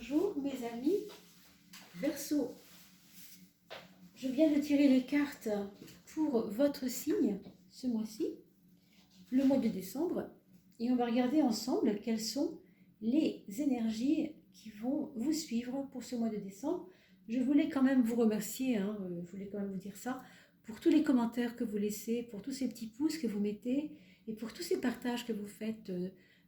Bonjour mes amis, Verseau. Je viens de tirer les cartes pour votre signe ce mois-ci, le mois de décembre, et on va regarder ensemble quelles sont les énergies qui vont vous suivre pour ce mois de décembre. Je voulais quand même vous remercier, je voulais quand même vous dire ça, pour tous les commentaires que vous laissez, pour tous ces petits pouces que vous mettez et pour tous ces partages que vous faites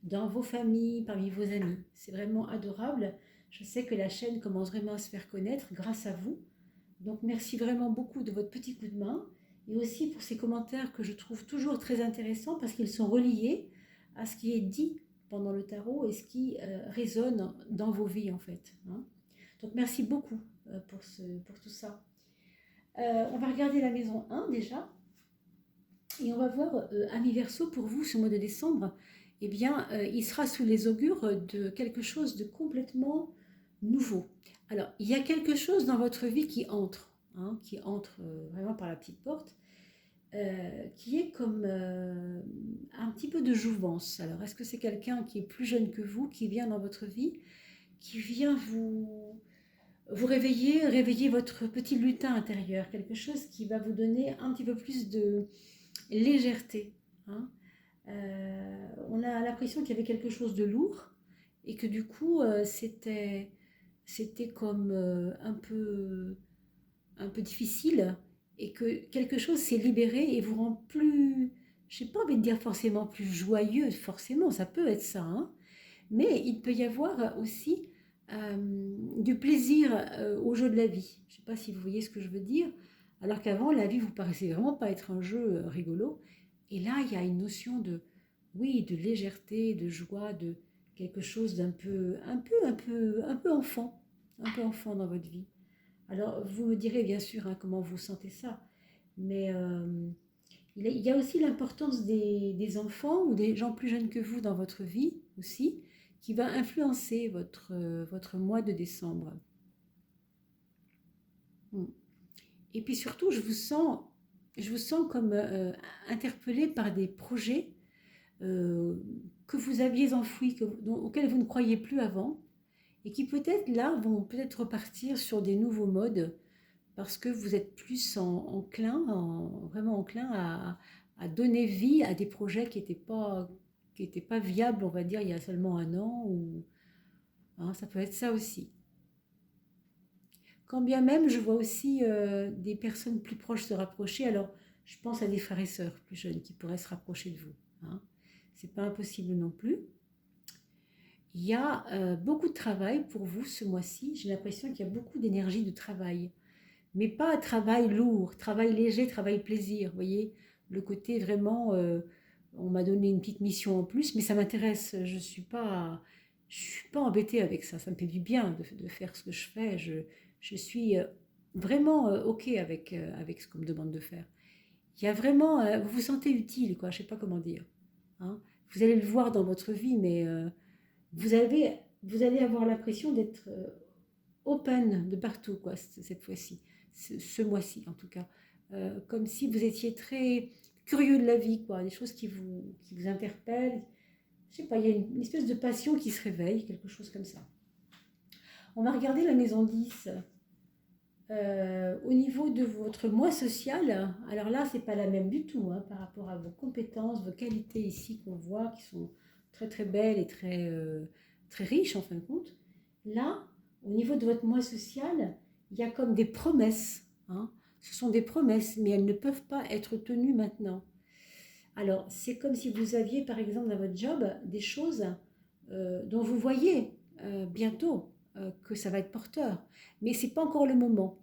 dans vos familles, parmi vos amis. C'est vraiment adorable. Je sais que la chaîne commence vraiment à se faire connaître grâce à vous. Donc merci vraiment beaucoup de votre petit coup de main et aussi pour ces commentaires que je trouve toujours très intéressants parce qu'ils sont reliés à ce qui est dit pendant le tarot et ce qui résonne dans vos vies en fait. Donc merci beaucoup pour tout ça. On va regarder la maison 1 déjà et on va voir Ami Verseau pour vous ce mois de décembre. Eh bien, il sera sous les augures de quelque chose de complètement nouveau. Alors, il y a quelque chose dans votre vie qui entre vraiment par la petite porte, qui est comme un petit peu de jouvence. Alors, est-ce que c'est quelqu'un qui est plus jeune que vous, qui vient dans votre vie, qui vient vous réveiller votre petit lutin intérieur, quelque chose qui va vous donner un petit peu plus de légèreté. On a l'impression qu'il y avait quelque chose de lourd et que du coup, c'était comme un peu difficile et que quelque chose s'est libéré et vous rend plus, je n'ai pas envie de dire forcément plus joyeux, forcément, ça peut être ça, mais il peut y avoir aussi du plaisir au jeu de la vie. Je ne sais pas si vous voyez ce que je veux dire, alors qu'avant, la vie vous paraissait vraiment pas être un jeu rigolo. Et là, il y a une notion oui, de légèreté, de joie, de quelque chose d'un un peu enfant dans votre vie. Alors, vous me direz bien sûr comment vous sentez ça, mais il y a aussi l'importance des enfants ou des gens plus jeunes que vous dans votre vie aussi, qui va influencer votre mois de décembre. Et puis surtout, je vous sens comme interpellé par des projets que vous aviez enfouis, auxquels vous ne croyiez plus avant, et qui peut-être là vont peut-être repartir sur des nouveaux modes parce que vous êtes plus vraiment enclin à donner vie à des projets qui n'étaient pas viables, on va dire, il y a seulement un an, ou ça peut être ça aussi. Quand bien même, je vois aussi des personnes plus proches se rapprocher, alors je pense à des frères et sœurs plus jeunes qui pourraient se rapprocher de vous. C'est pas impossible non plus. Il y a beaucoup de travail pour vous ce mois-ci. J'ai l'impression qu'il y a beaucoup d'énergie de travail. Mais pas travail lourd, travail léger, travail plaisir. Vous voyez, le côté vraiment, on m'a donné une petite mission en plus, mais ça m'intéresse. Je suis pas embêtée avec ça. Ça me fait du bien de faire ce que je fais. Je suis vraiment OK avec ce qu'on me demande de faire. Il y a vraiment, vous vous sentez utile, quoi. Je sais pas comment dire. Vous allez le voir dans votre vie, mais vous allez avoir l'impression d'être open de partout, quoi, cette fois-ci, ce mois-ci en tout cas. Comme si vous étiez très curieux de la vie, quoi, des choses qui vous interpellent. Je sais pas, il y a une espèce de passion qui se réveille, quelque chose comme ça. On va regarder la maison 10. Au niveau de votre moi social, alors là, c'est pas la même du tout par rapport à vos compétences, vos qualités ici qu'on voit, qui sont très très belles et très riches en fin de compte. Là, au niveau de votre moi social, il y a comme des promesses. Ce sont des promesses, mais elles ne peuvent pas être tenues maintenant. Alors, c'est comme si vous aviez, par exemple, dans votre job, des choses dont vous voyez bientôt que ça va être porteur. Mais ce n'est pas encore le moment.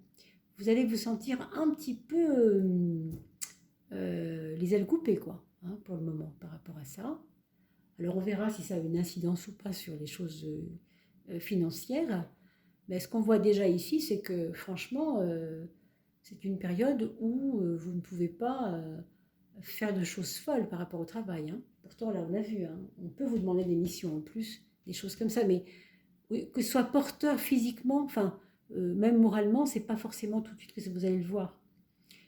Vous allez vous sentir un petit peu les ailes coupées, quoi, pour le moment, par rapport à ça. Alors, on verra si ça a une incidence ou pas sur les choses financières. Mais ce qu'on voit déjà ici, c'est que, franchement, c'est une période où vous ne pouvez pas faire de choses folles par rapport au travail. Pourtant, là, on a vu, on peut vous demander des missions en plus, des choses comme ça, mais que ce soit porteur physiquement, enfin, même moralement, c'est pas forcément tout de suite que vous allez le voir.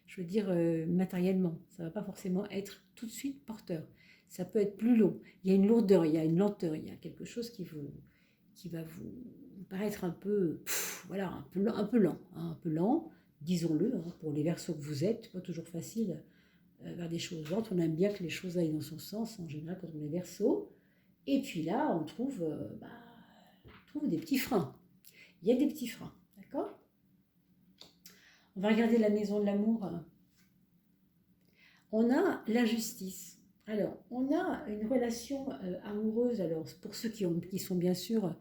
Je veux dire, matériellement, ça va pas forcément être tout de suite porteur. Ça peut être plus long. Il y a une lourdeur, il y a une lenteur, il y a quelque chose qui va vous paraître un peu, voilà, un peu lent, hein, un peu lent, disons-le, hein, pour les Verseaux que vous êtes, pas toujours facile vers des choses lentes. On aime bien que les choses aillent dans son sens, en général, quand on est Verseau. Et puis là, on trouve des petits freins. Il y a des petits freins, d'accord? On va regarder la maison de l'amour. On a la justice. Alors, on a une relation amoureuse, alors pour ceux qui sont bien sûr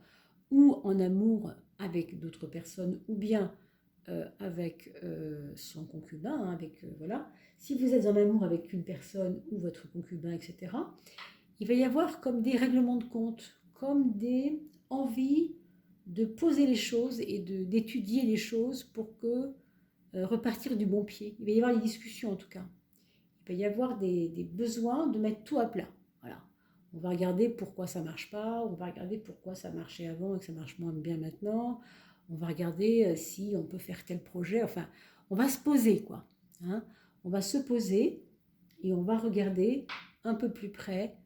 ou en amour avec d'autres personnes, ou bien avec son concubin, hein, voilà. Si vous êtes en amour avec une personne ou votre concubin, etc., il va y avoir comme des règlements de compte, comme des envies de poser les choses et d'étudier les choses pour que repartir du bon pied. Il va y avoir des discussions en tout cas. Il va y avoir des besoins de mettre tout à plat. Voilà. On va regarder pourquoi ça ne marche pas, on va regarder pourquoi ça marchait avant et que ça marche moins bien maintenant. On va regarder si on peut faire tel projet. Enfin, on va se poser, quoi. Hein. On va se poser et on va regarder un peu plus près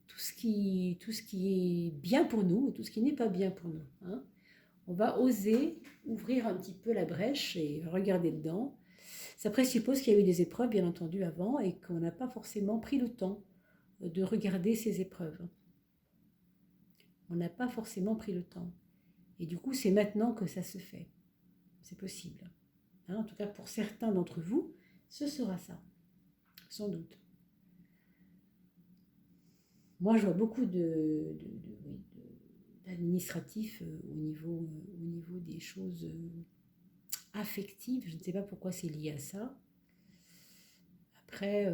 tout ce qui est bien pour nous et tout ce qui n'est pas bien pour nous. Hein. On va oser ouvrir un petit peu la brèche et regarder dedans. Ça présuppose qu'il y a eu des épreuves, bien entendu, avant et qu'on n'a pas forcément pris le temps de regarder ces épreuves. On n'a pas forcément pris le temps. Et du coup, c'est maintenant que ça se fait. C'est possible. Hein, en tout cas, pour certains d'entre vous, ce sera ça. Sans doute. Moi, je vois beaucoup d'administratifs au niveau des choses affectives. Je ne sais pas pourquoi c'est lié à ça. Après,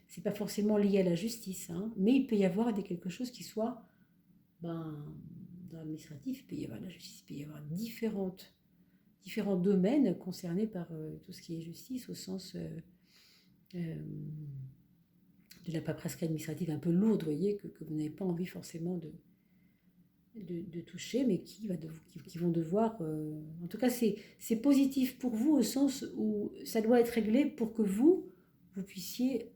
c'est pas forcément lié à la justice, hein, mais il peut y avoir quelque chose qui soit, dans l'administratif, il peut y avoir la justice, il peut y avoir différents domaines concernés par tout ce qui est justice, au sens de la paperasserie administrative un peu lourde, vous voyez, que vous n'avez pas envie forcément de toucher, mais qui vont devoir... en tout cas, c'est positif pour vous au sens où ça doit être réglé pour que vous puissiez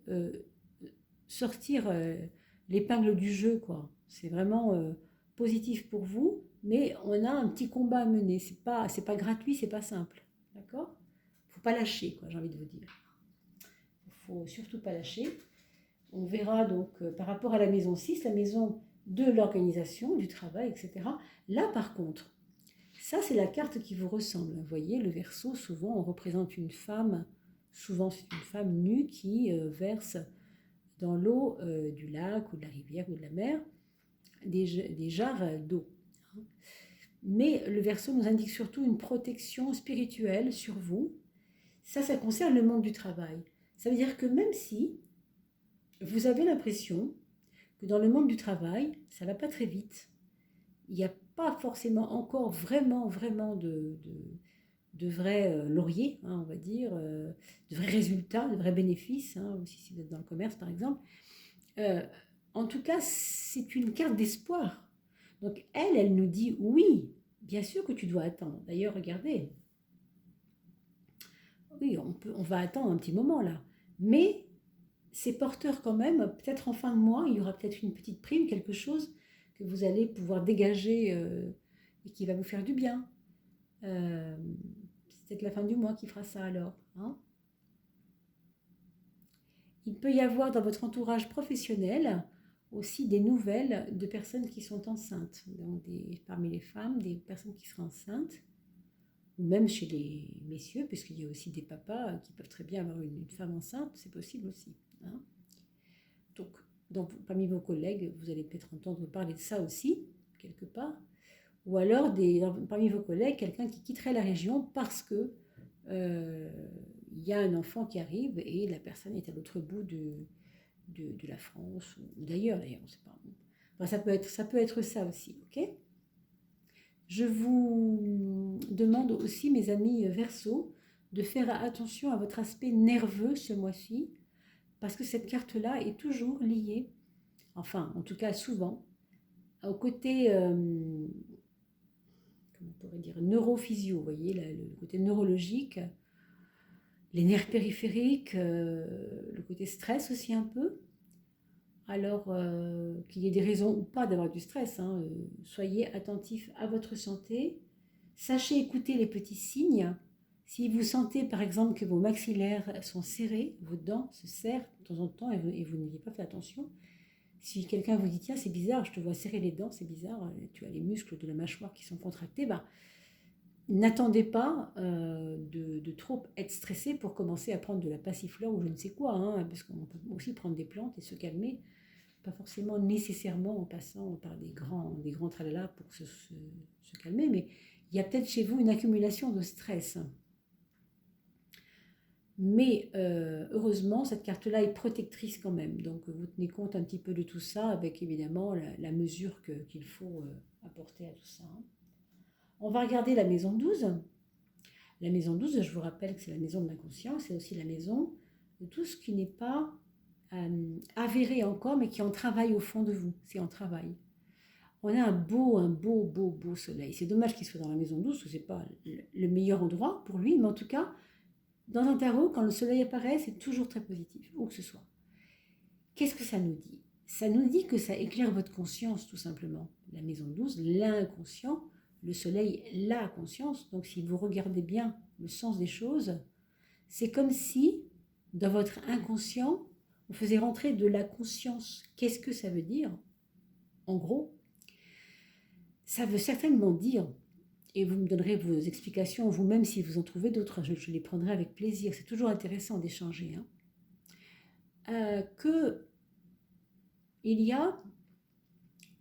sortir l'épingle du jeu, quoi. C'est vraiment positif pour vous, mais on a un petit combat à mener. C'est pas gratuit, c'est pas simple, d'accord? Faut pas lâcher, quoi, j'ai envie de vous dire. Faut surtout pas lâcher. On verra donc par rapport à la maison 6, la maison de l'organisation, du travail, etc. Là, par contre, ça, c'est la carte qui vous ressemble. Vous voyez, le Verseau, souvent, on représente une femme, souvent c'est une femme nue qui verse dans l'eau du lac ou de la rivière ou de la mer des jarres d'eau. Mais le Verseau nous indique surtout une protection spirituelle sur vous. Ça concerne le monde du travail. Ça veut dire que même si vous avez l'impression que dans le monde du travail, ça ne va pas très vite, il n'y a pas forcément encore vraiment de vrais lauriers, hein, on va dire, de vrais résultats, de vrais bénéfices, hein, aussi si vous êtes dans le commerce par exemple. En tout cas, c'est une carte d'espoir. Donc elle nous dit oui, bien sûr que tu dois attendre. D'ailleurs, regardez, oui, on va attendre un petit moment là, mais c'est porteur quand même. Peut-être en fin de mois, il y aura peut-être une petite prime, quelque chose que vous allez pouvoir dégager et qui va vous faire du bien. C'est peut-être la fin du mois qui fera ça alors. Hein. Il peut y avoir dans votre entourage professionnel aussi des nouvelles de personnes qui sont enceintes. Donc parmi les femmes, des personnes qui seraient enceintes, ou même chez les messieurs, puisqu'il y a aussi des papas qui peuvent très bien avoir une femme enceinte, c'est possible aussi. Hein. Donc, parmi vos collègues, vous allez peut-être entendre parler de ça aussi, quelque part. Ou alors, parmi vos collègues, quelqu'un qui quitterait la région parce que il y a un enfant qui arrive et la personne est à l'autre bout de la France ou d'ailleurs, on sait pas. Enfin, ça peut être ça aussi, ok? Je vous demande aussi, mes amis Verseau, de faire attention à votre aspect nerveux ce mois-ci, parce que cette carte-là est toujours liée, enfin, en tout cas souvent, au côté, comment on pourrait dire, neurophysio, vous voyez, le côté neurologique, les nerfs périphériques, le côté stress aussi un peu. Alors qu'il y ait des raisons ou pas d'avoir du stress, hein, soyez attentif à votre santé. Sachez écouter les petits signes. Si vous sentez par exemple que vos maxillaires sont serrés, vos dents se serrent de temps en temps et vous n'avez pas fait attention, si quelqu'un vous dit tiens c'est bizarre, je te vois serrer les dents, c'est bizarre, tu as les muscles de la mâchoire qui sont contractés, bah, n'attendez pas de trop être stressé pour commencer à prendre de la passiflore ou je ne sais quoi, hein, parce qu'on peut aussi prendre des plantes et se calmer, pas forcément nécessairement en passant par des grands tralala pour se calmer, mais il y a peut-être chez vous une accumulation de stress. Mais heureusement, cette carte-là est protectrice quand même. Donc vous tenez compte un petit peu de tout ça avec évidemment la mesure qu'il faut apporter à tout ça, hein. On va regarder la maison 12. La maison 12, je vous rappelle que c'est la maison de l'inconscient, c'est aussi la maison de tout ce qui n'est pas avéré encore, mais qui est en travail au fond de vous. C'est en travail. On a un beau soleil. C'est dommage qu'il soit dans la maison 12, parce que ce n'est pas le meilleur endroit pour lui, mais en tout cas, dans un tarot, quand le soleil apparaît, c'est toujours très positif, où que ce soit. Qu'est-ce que ça nous dit? Ça nous dit que ça éclaire votre conscience, tout simplement. La maison 12, l'inconscient, le soleil, la conscience. Donc, si vous regardez bien le sens des choses, c'est comme si, dans votre inconscient, on faisait rentrer de la conscience. Qu'est-ce que ça veut dire? En gros, ça veut certainement dire, et vous me donnerez vos explications vous-même si vous en trouvez d'autres, je les prendrai avec plaisir, c'est toujours intéressant d'échanger, hein, que il y a,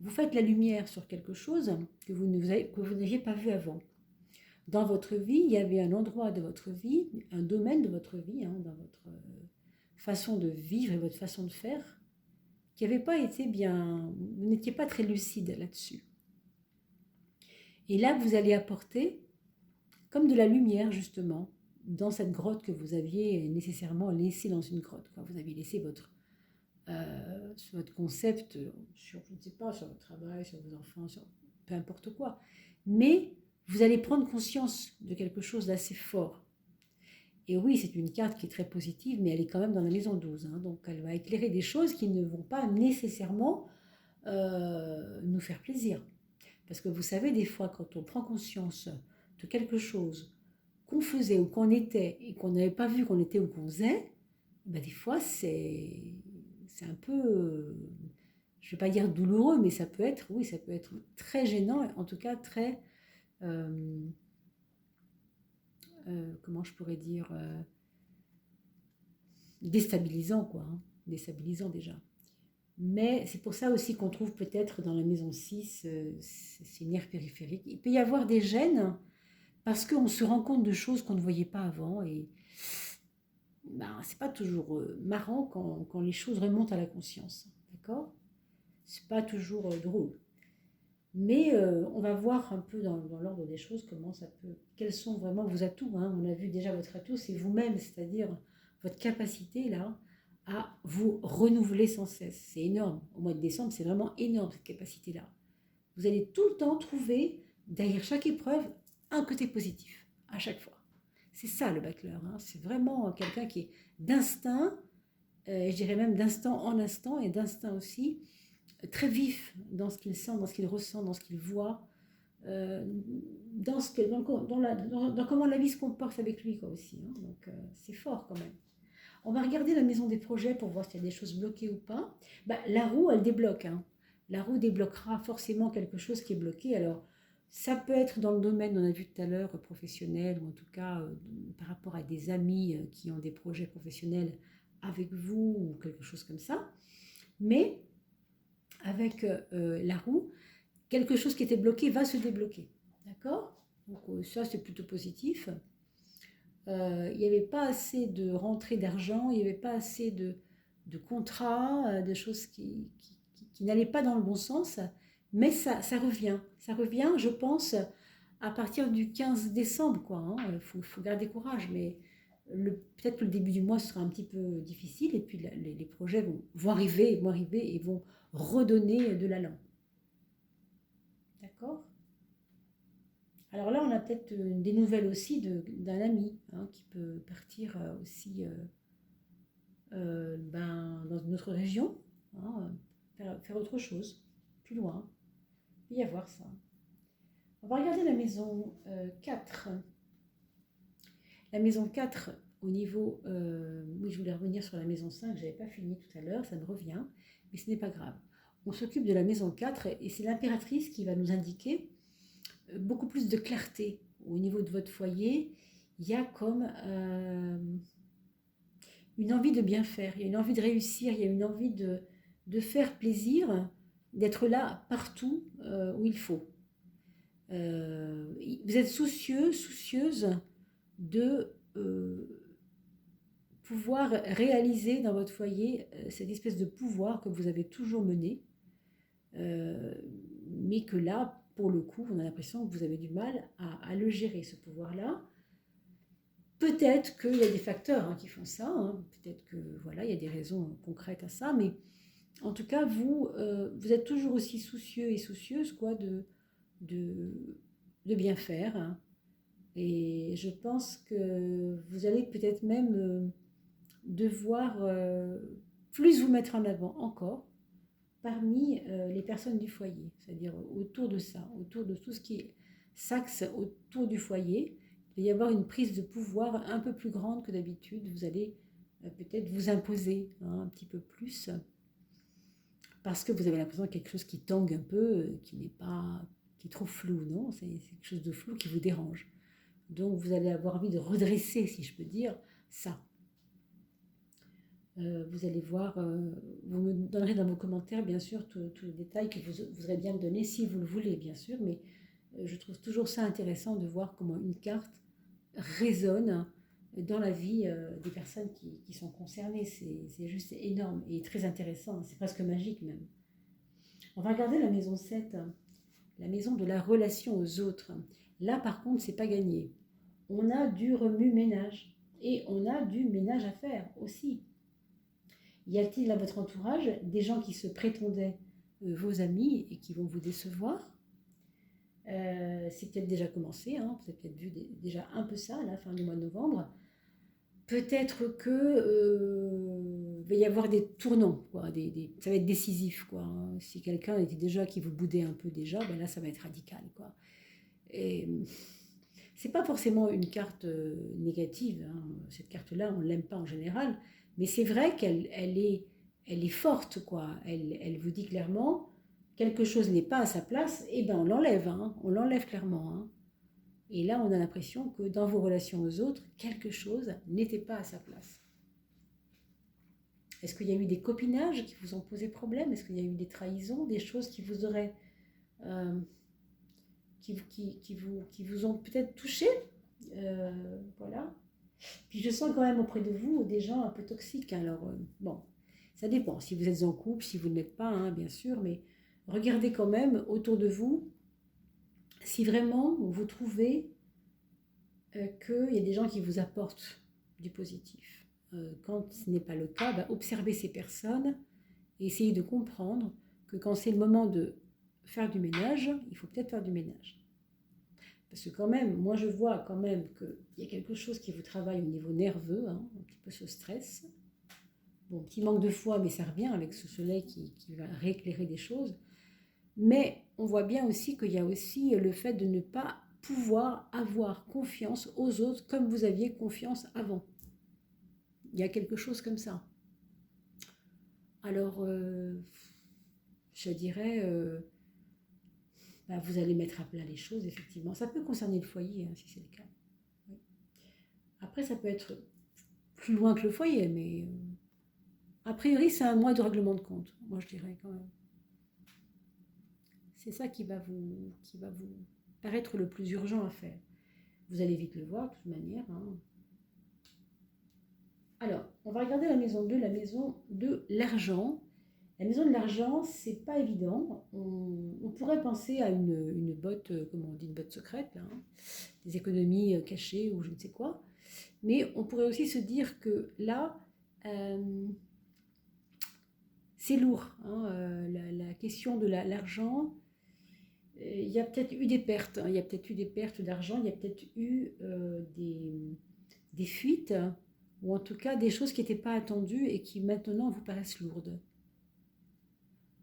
vous faites la lumière sur quelque chose que vous n'aviez pas vu avant. Dans votre vie, il y avait un endroit de votre vie, un domaine de votre vie, hein, dans votre façon de vivre et votre façon de faire, qui n'avait pas été bien, vous n'étiez pas très lucide là-dessus. Et là, vous allez apporter comme de la lumière, justement, dans cette grotte que vous aviez nécessairement laissée dans une grotte, quoi. Vous aviez laissé votre concept sur, je ne sais pas, sur votre travail, sur vos enfants, sur peu importe quoi. Mais vous allez prendre conscience de quelque chose d'assez fort. Et oui, c'est une carte qui est très positive, mais elle est quand même dans la maison 12, hein, donc elle va éclairer des choses qui ne vont pas nécessairement nous faire plaisir. Parce que vous savez, des fois, quand on prend conscience de quelque chose qu'on faisait ou qu'on était et qu'on n'avait pas vu qu'on était ou qu'on faisait, ben des fois, c'est un peu, je ne vais pas dire douloureux, mais ça peut être, oui, ça peut être très gênant, en tout cas très, comment je pourrais dire, déstabilisant, quoi, hein, déstabilisant déjà. Mais c'est pour ça aussi qu'on trouve peut-être dans la maison 6 ces nerfs périphériques. Il peut y avoir des gènes parce qu'on se rend compte de choses qu'on ne voyait pas avant et ben, c'est pas toujours marrant quand les choses remontent à la conscience, d'accord? C'est pas toujours drôle. Mais on va voir un peu dans l'ordre des choses comment ça peut, quels sont vraiment vos atouts, hein. On a vu déjà votre atout, c'est vous-même, c'est-à-dire votre capacité là à vous renouveler sans cesse. C'est énorme. Au mois de décembre, c'est vraiment énorme cette capacité-là. Vous allez tout le temps trouver derrière chaque épreuve un côté positif, à chaque fois. C'est ça le battleur, hein. C'est vraiment quelqu'un qui est d'instinct, je dirais même d'instant en instant et d'instinct aussi, très vif dans ce qu'il sent, dans ce qu'il ressent, dans ce qu'il voit, dans comment la vie se comporte avec lui quoi, aussi, hein. Donc c'est fort quand même. On va regarder la maison des projets pour voir s'il y a des choses bloquées ou pas. Bah, la roue, elle débloque, hein. La roue débloquera forcément quelque chose qui est bloqué. Alors, ça peut être dans le domaine, on a vu tout à l'heure, professionnel, ou en tout cas par rapport à des amis qui ont des projets professionnels avec vous, ou quelque chose comme ça. Mais avec la roue, quelque chose qui était bloqué va se débloquer. D'accord? Donc ça, c'est plutôt positif. Il n'y avait pas assez de rentrée d'argent, il n'y avait pas assez de contrats, de choses qui n'allaient pas dans le bon sens, mais ça revient. Ça revient, je pense, à partir du 15 décembre, quoi, hein. Faut garder courage, mais peut-être que le début du mois sera un petit peu difficile, et puis les projets vont arriver et vont redonner de l'allant. D'accord? Alors là, on a peut-être des nouvelles aussi d'un ami, hein, qui peut partir aussi dans une autre région. hein, faire autre chose, plus loin. Il peut y avoir ça. On va regarder la maison 4. La maison 4, au niveau... oui, je voulais revenir sur la maison 5, je n'avais pas fini tout à l'heure, ça me revient, mais ce n'est pas grave. On s'occupe de la maison 4 et c'est l'impératrice qui va nous indiquer beaucoup plus de clarté. Au niveau de votre foyer, il y a comme une envie de bien faire, il y a une envie de réussir, il y a une envie de faire plaisir, d'être là partout où il faut. Vous êtes soucieux, soucieuse de pouvoir réaliser dans votre foyer cette espèce de pouvoir que vous avez toujours mené, mais que là, pour le coup, on a l'impression que vous avez du mal à le gérer, ce pouvoir-là. Peut-être qu'il y a des facteurs qui font ça, peut-être que voilà, il y a des raisons concrètes à ça, mais en tout cas, vous êtes toujours aussi soucieux et soucieuse quoi, de bien faire. Et je pense que vous allez peut-être même devoir plus vous mettre en avant encore parmi les personnes du foyer, c'est-à-dire autour de ça, autour de tout ce qui s'axe autour du foyer. Il va y avoir une prise de pouvoir un peu plus grande que d'habitude. Vous allez peut-être vous imposer un petit peu plus parce que vous avez l'impression qu'il y a quelque chose qui tangue un peu, qui est trop flou, non? C'est quelque chose de flou qui vous dérange. Donc vous allez avoir envie de redresser, si je peux dire, ça. Vous allez voir, vous me donnerez dans vos commentaires, bien sûr, tous les détails que vous voudrez bien me donner, si vous le voulez, bien sûr, mais je trouve toujours ça intéressant de voir comment une carte résonne dans la vie des personnes qui sont concernées. C'est juste énorme et très intéressant, c'est presque magique même. On va regarder la maison 7, la maison de la relation aux autres. Là, par contre, c'est pas gagné. On a du remue-ménage et on a du ménage à faire aussi. Y a-t-il à votre entourage des gens qui se prétendaient vos amis et qui vont vous décevoir? C'est peut-être déjà commencé, vous avez peut-être vu déjà un peu ça à la fin du mois de novembre. Peut-être que va y avoir des tournants, quoi, ça va être décisif, quoi. Si quelqu'un était déjà qui vous boudait un peu déjà, ben là ça va être radical, quoi. Et c'est pas forcément une carte négative, cette carte-là on l'aime pas en général, mais c'est vrai qu'elle est forte, quoi. Elle vous dit clairement quelque chose n'est pas à sa place, et ben on l'enlève, on l'enlève clairement. Et là, on a l'impression que dans vos relations aux autres, quelque chose n'était pas à sa place. Est-ce qu'il y a eu des copinages qui vous ont posé problème? Est-ce qu'il y a eu des trahisons, des choses qui vous auraient, qui vous ont peut-être touché? Voilà. Puis je sens quand même auprès de vous des gens un peu toxiques. Alors, bon, ça dépend. Si vous êtes en couple, si vous ne l'êtes pas, bien sûr, mais regardez quand même autour de vous si vraiment vous trouvez qu'il y a des gens qui vous apportent du positif. Quand ce n'est pas le cas, observez ces personnes et essayez de comprendre que quand c'est le moment de faire du ménage, il faut peut-être faire du ménage. Parce que quand même, moi je vois quand même qu'il y a quelque chose qui vous travaille au niveau nerveux, un petit peu ce stress. Bon, petit manque de foi, mais ça revient avec ce soleil qui va rééclairer des choses. Mais on voit bien aussi qu'il y a aussi le fait de ne pas pouvoir avoir confiance aux autres comme vous aviez confiance avant. Il y a quelque chose comme ça. Alors, je dirais, vous allez mettre à plat les choses, effectivement. Ça peut concerner le foyer, si c'est le cas. Oui. Après, ça peut être plus loin que le foyer, mais a priori, c'est un mois de règlement de compte, moi je dirais quand même. C'est ça qui va vous paraître le plus urgent à faire. Vous allez vite le voir, de toute manière. Alors, on va regarder la maison 2, la maison de l'argent. La maison de l'argent, c'est pas évident. On pourrait penser à une botte, comment on dit, une botte secrète, des économies cachées ou je ne sais quoi. Mais on pourrait aussi se dire que là, c'est lourd. La question de l'argent, il y a peut-être eu des pertes. Il y a peut-être eu des pertes d'argent, il y a peut-être eu des fuites, ou en tout cas des choses qui n'étaient pas attendues et qui maintenant vous paraissent lourdes.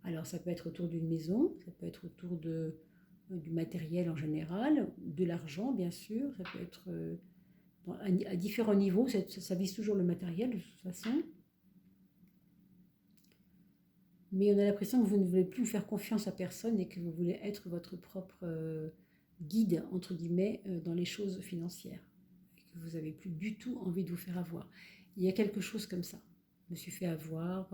Alors ça peut être autour d'une maison, ça peut être autour du matériel en général, de l'argent bien sûr, ça peut être à différents niveaux, ça vise toujours le matériel de toute façon. Mais on a l'impression que vous ne voulez plus faire confiance à personne et que vous voulez être votre propre guide, entre guillemets, dans les choses financières. Et que vous n'avez plus du tout envie de vous faire avoir. Il y a quelque chose comme ça. Je me suis fait avoir,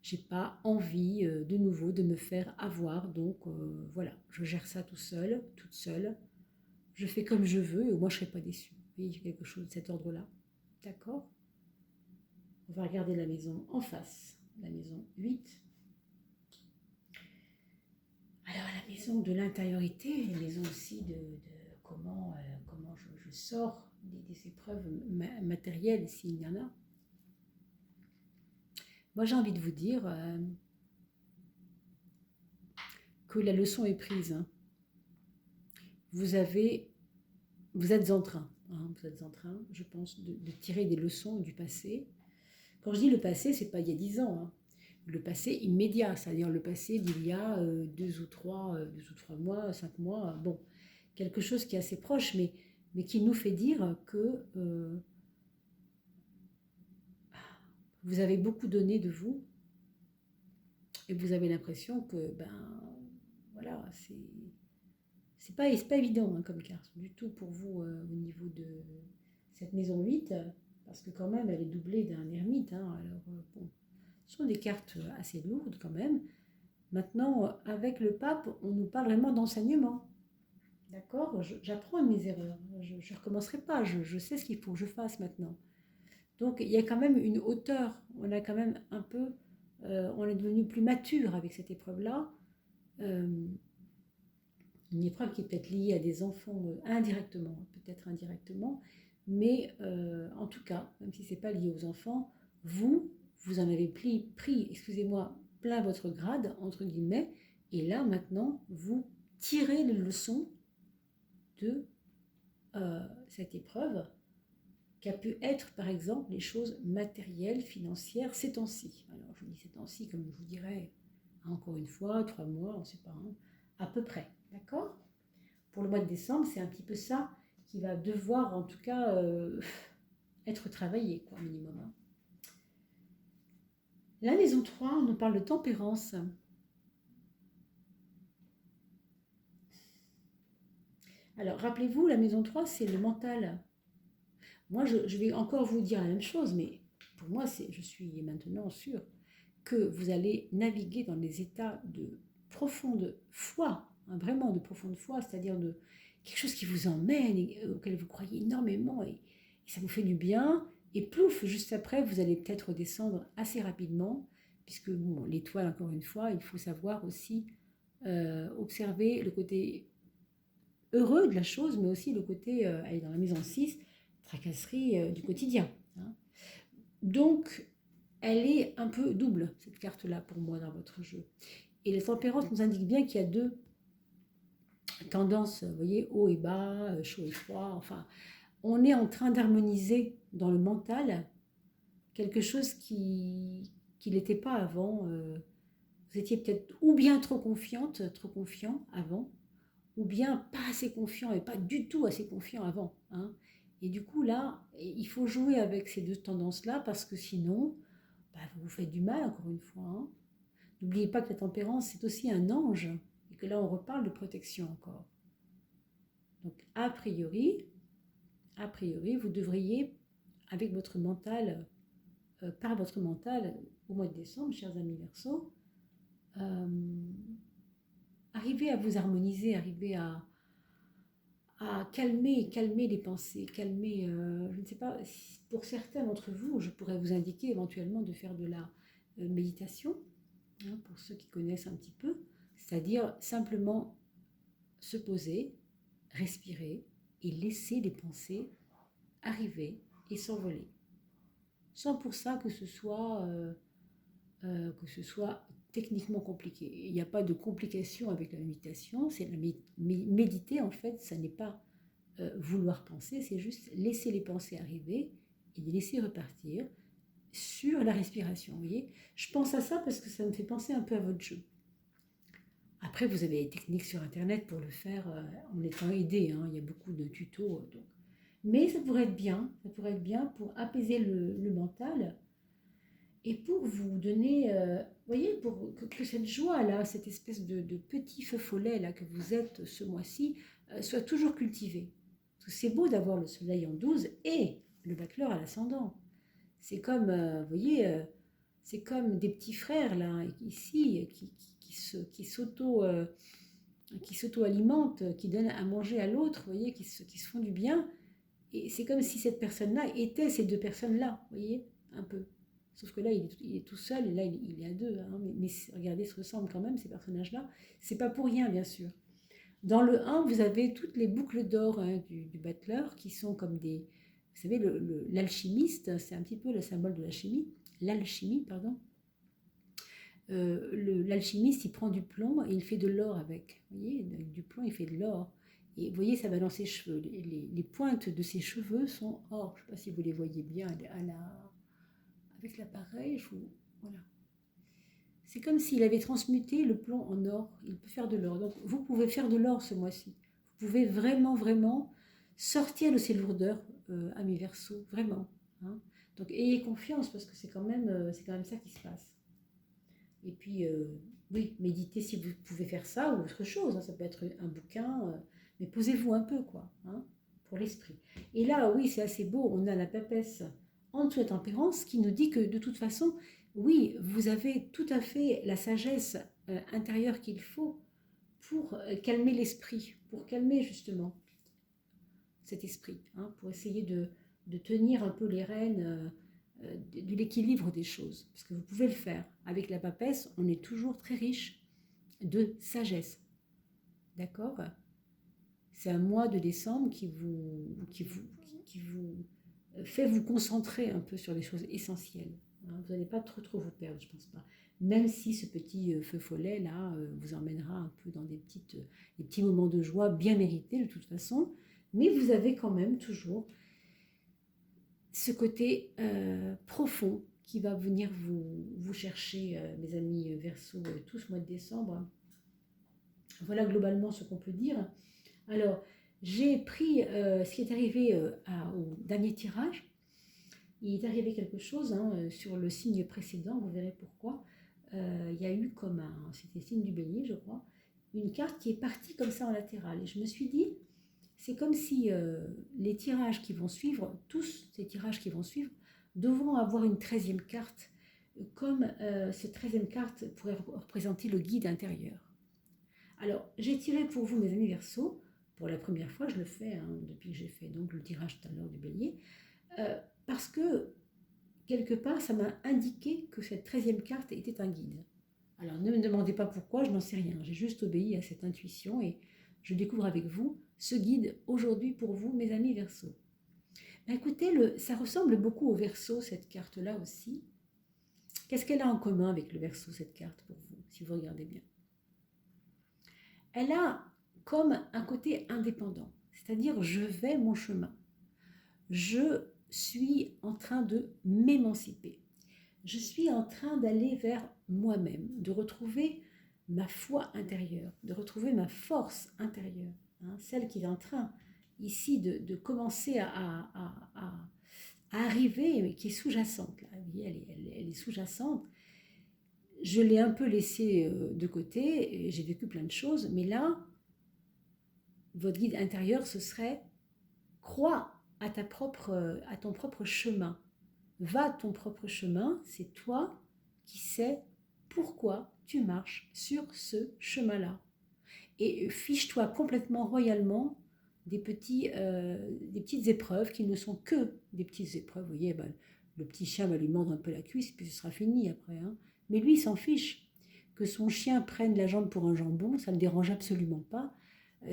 j'ai pas envie de nouveau de me faire avoir. Donc voilà, je gère ça tout seul, toute seule. Je fais comme je veux et au moins je ne serai pas déçue. Vous voyez, il y a quelque chose de cet ordre-là. D'accord? On va regarder la maison en face, la maison 8. Alors la maison de l'intériorité, la maison aussi de comment je sors des épreuves matérielles s'il y en a. Moi j'ai envie de vous dire que la leçon est prise. Hein. Vous êtes en train, je pense, de tirer des leçons du passé. Quand je dis le passé, c'est pas il y a 10 ans. Hein. Le passé immédiat, c'est-à-dire le passé d'il y a 2 ou 3 mois, 5 mois, bon, quelque chose qui est assez proche, mais qui nous fait dire que vous avez beaucoup donné de vous et vous avez l'impression que, ben, voilà, c'est pas évident hein, comme carte du tout pour vous au niveau de cette maison 8, parce que quand même, elle est doublée d'un ermite, hein, alors bon. Ce sont des cartes assez lourdes quand même. Maintenant, avec le pape, on nous parle vraiment d'enseignement. D'accord? J'apprends de mes erreurs. Je ne recommencerai pas. Je sais ce qu'il faut que je fasse maintenant. Donc, il y a quand même une hauteur. On a quand même un peu... on est devenu plus mature avec cette épreuve-là. Une épreuve qui est peut-être liée à des enfants indirectement, peut-être indirectement. Mais en tout cas, même si ce n'est pas lié aux enfants, vous en avez pris, excusez-moi, plein votre grade, entre guillemets, et là, maintenant, vous tirez les leçons de cette épreuve, qui a pu être, par exemple, les choses matérielles, financières, ces temps-ci. Alors, je dis ces temps-ci, comme je vous dirais, encore une fois, 3 mois, on ne sait pas, hein, à peu près, d'accord? Pour le mois de décembre, c'est un petit peu ça qui va devoir, en tout cas, être travaillé, quoi, minimum. Hein. La maison 3, on nous parle de tempérance. Alors, rappelez-vous, la maison 3, c'est le mental. Moi, je vais encore vous dire la même chose, mais pour moi, je suis maintenant sûre que vous allez naviguer dans des états de profonde foi, hein, vraiment de profonde foi, c'est-à-dire de quelque chose qui vous emmène, et auquel vous croyez énormément, et ça vous fait du bien, et plouf, juste après, vous allez peut-être descendre assez rapidement, puisque bon, l'étoile, encore une fois, il faut savoir aussi observer le côté heureux de la chose, mais aussi le côté, elle est dans la maison 6, tracasserie du quotidien. Hein. Donc, elle est un peu double, cette carte-là, pour moi, dans votre jeu. Et la tempérance nous indique bien qu'il y a deux tendances, vous voyez, haut et bas, chaud et froid, enfin, on est en train d'harmoniser dans le mental quelque chose qui n'était pas avant. Vous étiez peut-être ou bien trop confiante, trop confiant avant, ou bien pas assez confiant et pas du tout assez confiant avant. Hein. Et du coup, là, il faut jouer avec ces deux tendances-là parce que sinon, bah, vous vous faites du mal, encore une fois. Hein. N'oubliez pas que la tempérance, c'est aussi un ange et que là, on reparle de protection encore. Donc, a priori, vous devriez, avec votre mental, par votre mental, au mois de décembre, chers amis Verseau, arriver à vous harmoniser, arriver à calmer les pensées, calmer, je ne sais pas, pour certains d'entre vous, je pourrais vous indiquer éventuellement de faire de la méditation, hein, pour ceux qui connaissent un petit peu, c'est-à-dire simplement se poser, respirer et laisser les pensées arriver et s'envoler. Sans pour ça que ce soit techniquement compliqué. Il n'y a pas de complication avec la méditation. C'est méditer, en fait, ça n'est pas vouloir penser, c'est juste laisser les pensées arriver et les laisser repartir sur la respiration, vous voyez. Je pense à ça parce que ça me fait penser un peu à votre jeu. Après, vous avez des techniques sur Internet pour le faire en étant aidé, hein. Il y a beaucoup de tutos. Donc. Mais ça pourrait être bien pour apaiser le mental et pour vous donner, vous voyez, pour que cette joie-là, cette espèce de petit feu follet là que vous êtes ce mois-ci, soit toujours cultivée. Parce que c'est beau d'avoir le soleil en 12 et le bachelor à l'ascendant. C'est comme, vous voyez, c'est comme des petits frères là, ici, qui s'auto-alimentent, qui donnent à manger à l'autre, vous voyez, qui se font du bien. Et c'est comme si cette personne-là était ces deux personnes-là, vous voyez, un peu. Sauf que là, il est tout seul, et là, il est à deux. Hein, mais regardez, ils se ressemblent quand même, ces personnages-là. C'est pas pour rien, bien sûr. Dans le 1, vous avez toutes les boucles d'or hein, du battleur, qui sont comme des... Vous savez, l'alchimiste, c'est un petit peu le symbole de l'alchimie. L'alchimie, pardon. L'alchimiste, il prend du plomb et il fait de l'or avec. Vous voyez, avec du plomb, il fait de l'or. Et vous voyez, ça va dans ses cheveux. Les pointes de ses cheveux sont or. Je ne sais pas si vous les voyez bien avec l'appareil. Voilà. C'est comme s'il avait transmuté le plomb en or. Il peut faire de l'or. Donc, vous pouvez faire de l'or ce mois-ci. Vous pouvez vraiment, vraiment sortir de ces lourdeurs, amis Verseaux. Vraiment. Hein. Donc, ayez confiance parce que c'est quand même ça qui se passe. Et puis, oui, méditez si vous pouvez faire ça ou autre chose. Hein. Ça peut être un bouquin, mais posez-vous un peu, quoi, hein, pour l'esprit. Et là, oui, c'est assez beau. On a la papesse en dessous de la tempérance qui nous dit que de toute façon, oui, vous avez tout à fait la sagesse intérieure qu'il faut pour calmer l'esprit, pour calmer justement cet esprit, hein, pour essayer de tenir un peu les rênes de l'équilibre des choses, parce que vous pouvez le faire. Avec la papesse, on est toujours très riche de sagesse. D'accord? C'est un mois de décembre qui vous fait vous concentrer un peu sur les choses essentielles. Hein, vous n'allez pas trop vous perdre, je pense pas. Même si ce petit feu follet là vous emmènera un peu dans des petits moments de joie bien mérités de toute façon, mais vous avez quand même toujours ce côté profond qui va venir vous chercher, mes amis Verseau, tout ce mois de décembre. Voilà globalement ce qu'on peut dire. Alors, j'ai pris ce qui est arrivé au dernier tirage. Il est arrivé quelque chose hein, sur le signe précédent, vous verrez pourquoi. Il y a eu c'était signe du bélier, je crois, une carte qui est partie comme ça en latéral. Et je me suis dit, c'est comme si les tirages qui vont suivre, tous ces tirages qui vont suivre, devront avoir une 13e carte, comme cette 13e carte pourrait représenter le guide intérieur. Alors, j'ai tiré pour vous, mes amis Verseaux, pour la première fois, je le fais hein, depuis que j'ai fait donc, le tirage tout à l'heure du bélier, parce que, quelque part, ça m'a indiqué que cette 13e carte était un guide. Alors, ne me demandez pas pourquoi, je n'en sais rien, j'ai juste obéi à cette intuition et je découvre avec vous ce guide aujourd'hui pour vous, mes amis Verseaux. Ben écoutez, ça ressemble beaucoup au Verseau, cette carte-là aussi. Qu'est-ce qu'elle a en commun avec le Verseau, cette carte, pour vous, si vous regardez bien? Elle a comme un côté indépendant, c'est-à-dire je vais mon chemin. Je suis en train de m'émanciper. Je suis en train d'aller vers moi-même, de retrouver ma foi intérieure, de retrouver ma force intérieure, hein, celle qui est en train ici de commencer à arriver, mais qui est sous-jacente. Là. Elle est sous-jacente. Je l'ai un peu laissée de côté, et j'ai vécu plein de choses, mais là, votre guide intérieur, ce serait crois à ton propre chemin. Va ton propre chemin, c'est toi qui sais pourquoi tu marches sur ce chemin-là. Et fiche-toi complètement royalement des petites épreuves qui ne sont que des petites épreuves. Vous voyez, ben, le petit chien va lui mordre un peu la cuisse, puis ce sera fini après. Hein. Mais lui, il s'en fiche. Que son chien prenne la jambe pour un jambon, ça ne le dérange absolument pas.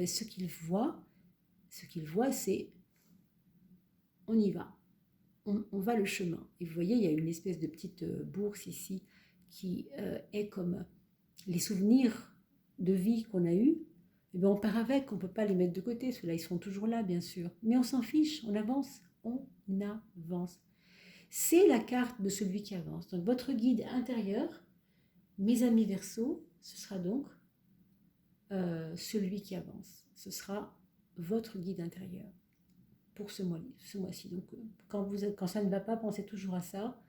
Ce qu'il voit, c'est on y va. On va le chemin. Et vous voyez, il y a une espèce de petite bourse ici qui est comme les souvenirs de vie qu'on a eus. Et bien on part avec, on ne peut pas les mettre de côté. Ceux-là, ils seront toujours là, bien sûr. Mais on s'en fiche, on avance. c'est la carte de celui qui avance. Donc votre guide intérieur, mes amis Verseau, ce sera donc celui qui avance. Ce sera votre guide intérieur pour ce mois-ci. Donc quand ça ne va pas, pensez toujours à ça.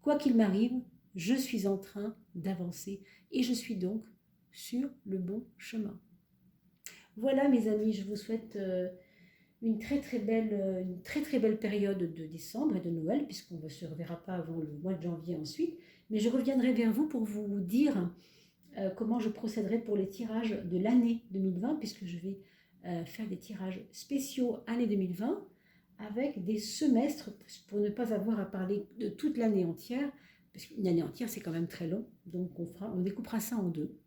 Quoi qu'il m'arrive, je suis en train d'avancer et je suis donc sur le bon chemin. Voilà mes amis, je vous souhaite une très très belle période de décembre et de Noël, puisqu'on ne se reverra pas avant le mois de janvier ensuite. Mais je reviendrai vers vous pour vous dire comment je procéderai pour les tirages de l'année 2020, puisque je vais faire des tirages spéciaux année 2020 avec des semestres pour ne pas avoir à parler de toute l'année entière, parce qu'une année entière c'est quand même très long, donc on découpera ça en deux.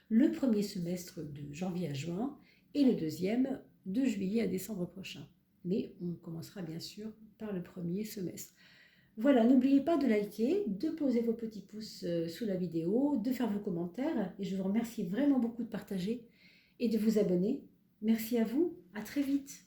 Le premier semestre de janvier à juin et le deuxième de juillet à décembre prochain. Mais on commencera bien sûr par le premier semestre. Voilà, n'oubliez pas de liker, de poser vos petits pouces sous la vidéo, de faire vos commentaires et je vous remercie vraiment beaucoup de partager et de vous abonner. Merci à vous, à très vite.